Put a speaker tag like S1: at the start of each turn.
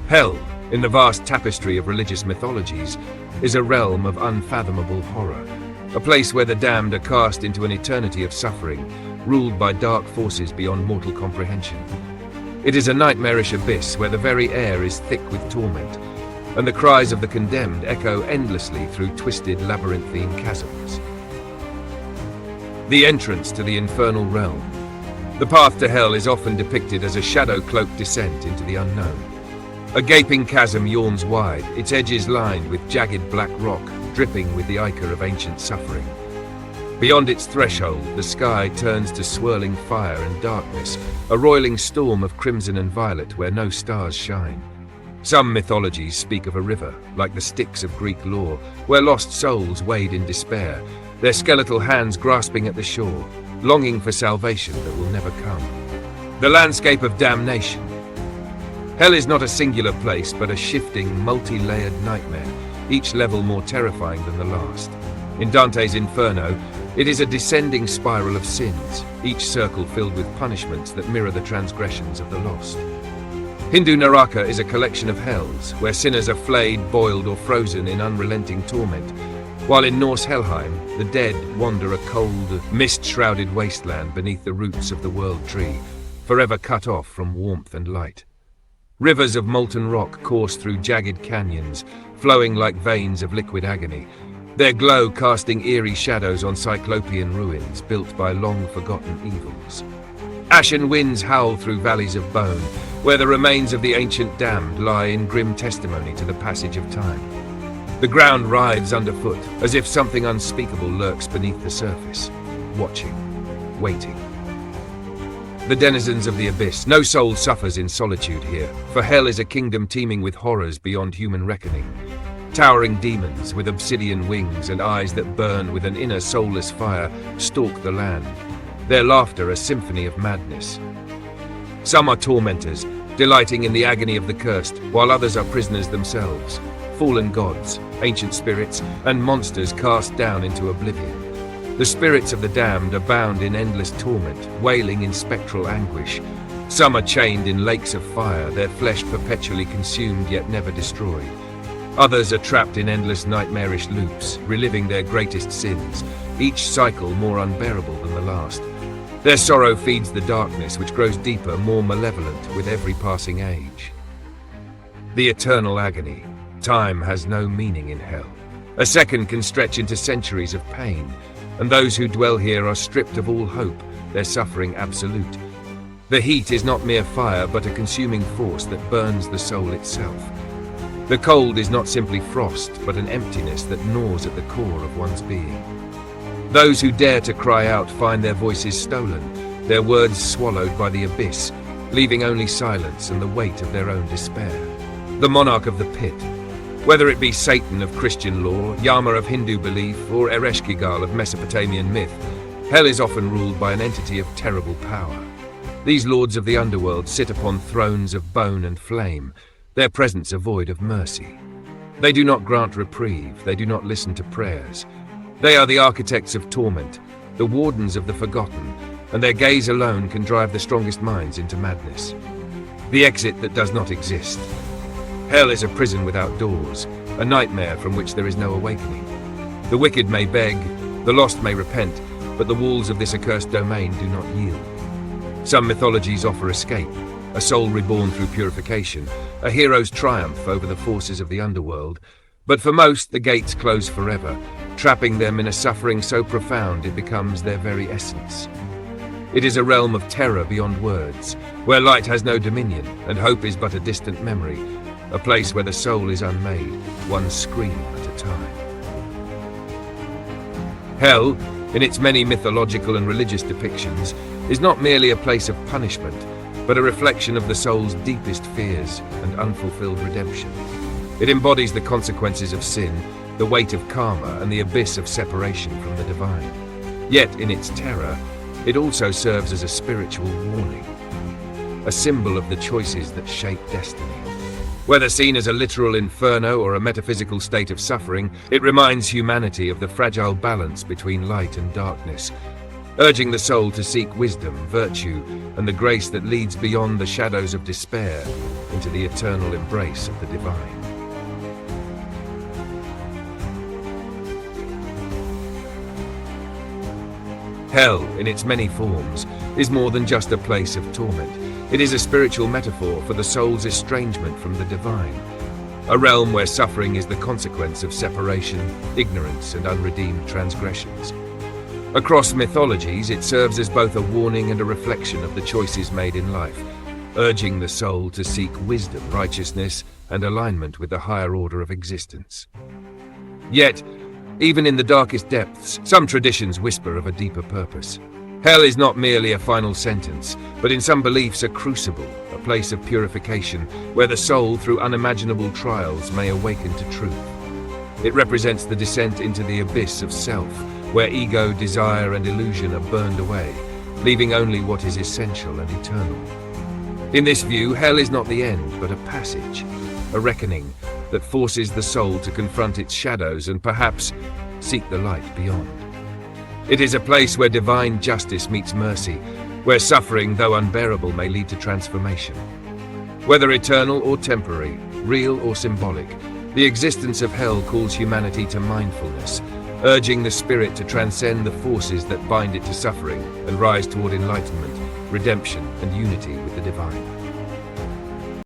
S1: Hell, in the vast tapestry of religious mythologies, is a realm of unfathomable horror, a place where the damned are cast into an eternity of suffering, ruled by dark forces beyond mortal comprehension. It is a nightmarish abyss where the very air is thick with torment, and the cries of the condemned echo endlessly through twisted labyrinthine chasms. The entrance to the infernal realm. The path to hell is often depicted as a shadow-cloaked descent into the unknown. A gaping chasm yawns wide, its edges lined with jagged black rock, dripping with the ichor of ancient suffering. Beyond its threshold, the sky turns to swirling fire and darkness, a roiling storm of crimson and violet where no stars shine. Some mythologies speak of a river, like the Styx of Greek lore, where lost souls wade in despair, their skeletal hands grasping at the shore, longing for salvation that will never come. The landscape of damnation. Hell is not a singular place, but a shifting, multi-layered nightmare, each level more terrifying than the last. In Dante's Inferno, it is a descending spiral of sins, each circle filled with punishments that mirror the transgressions of the lost. Hindu Naraka is a collection of hells, where sinners are flayed, boiled, or frozen in unrelenting torment, while in Norse Helheim, the dead wander a cold, mist-shrouded wasteland beneath the roots of the world tree, forever cut off from warmth and light. Rivers of molten rock course through jagged canyons, flowing like veins of liquid agony, their glow casting eerie shadows on cyclopean ruins built by long-forgotten evils. Ashen winds howl through valleys of bone, where the remains of the ancient damned lie in grim testimony to the passage of time. The ground writhes underfoot, as if something unspeakable lurks beneath the surface, watching, waiting. The denizens of the abyss. No soul suffers in solitude here, for hell is a kingdom teeming with horrors beyond human reckoning. Towering demons with obsidian wings and eyes that burn with an inner soulless fire stalk the land, their laughter a symphony of madness. Some are tormentors, delighting in the agony of the cursed, while others are prisoners themselves, fallen gods, ancient spirits, and monsters cast down into oblivion. The spirits of the damned are bound in endless torment, wailing in spectral anguish. Some are chained in lakes of fire, their flesh perpetually consumed yet never destroyed. Others are trapped in endless nightmarish loops, reliving their greatest sins, each cycle more unbearable than the last. Their sorrow feeds the darkness, which grows deeper, more malevolent with every passing age. The eternal agony. Time has no meaning in hell. A second can stretch into centuries of pain, and those who dwell here are stripped of all hope, their suffering absolute. The heat is not mere fire, but a consuming force that burns the soul itself. The cold is not simply frost, but an emptiness that gnaws at the core of one's being. Those who dare to cry out find their voices stolen, their words swallowed by the abyss, leaving only silence and the weight of their own despair. The monarch of the pit. Whether it be Satan of Christian lore, Yama of Hindu belief, or Ereshkigal of Mesopotamian myth, hell is often ruled by an entity of terrible power. These lords of the underworld sit upon thrones of bone and flame, their presence a void of mercy. They do not grant reprieve, they do not listen to prayers. They are the architects of torment, the wardens of the forgotten, and their gaze alone can drive the strongest minds into madness. The exit that does not exist. Hell is a prison without doors, a nightmare from which there is no awakening. The wicked may beg, the lost may repent, but the walls of this accursed domain do not yield. Some mythologies offer escape, a soul reborn through purification, a hero's triumph over the forces of the underworld, but for most the gates close forever, trapping them in a suffering so profound it becomes their very essence. It is a realm of terror beyond words, where light has no dominion and hope is but a distant memory, a place where the soul is unmade, one scream at a time. Hell, in its many mythological and religious depictions, is not merely a place of punishment, but a reflection of the soul's deepest fears and unfulfilled redemption. It embodies the consequences of sin, the weight of karma, and the abyss of separation from the divine. Yet, in its terror, it also serves as a spiritual warning, a symbol of the choices that shape destiny. Whether seen as a literal inferno or a metaphysical state of suffering, it reminds humanity of the fragile balance between light and darkness, urging the soul to seek wisdom, virtue, and the grace that leads beyond the shadows of despair into the eternal embrace of the divine. Hell, in its many forms, is more than just a place of torment. It is a spiritual metaphor for the soul's estrangement from the divine, a realm where suffering is the consequence of separation, ignorance, and unredeemed transgressions. Across mythologies, it serves as both a warning and a reflection of the choices made in life, urging the soul to seek wisdom, righteousness, and alignment with the higher order of existence. Yet, even in the darkest depths, some traditions whisper of a deeper purpose. Hell is not merely a final sentence, but in some beliefs a crucible, a place of purification, where the soul, through unimaginable trials, may awaken to truth. It represents the descent into the abyss of self, where ego, desire, and illusion are burned away, leaving only what is essential and eternal. In this view, hell is not the end, but a passage, a reckoning that forces the soul to confront its shadows and perhaps seek the light beyond. It is a place where divine justice meets mercy, where suffering, though unbearable, may lead to transformation. Whether eternal or temporary, real or symbolic, the existence of hell calls humanity to mindfulness, urging the spirit to transcend the forces that bind it to suffering and rise toward enlightenment, redemption, and unity with the divine.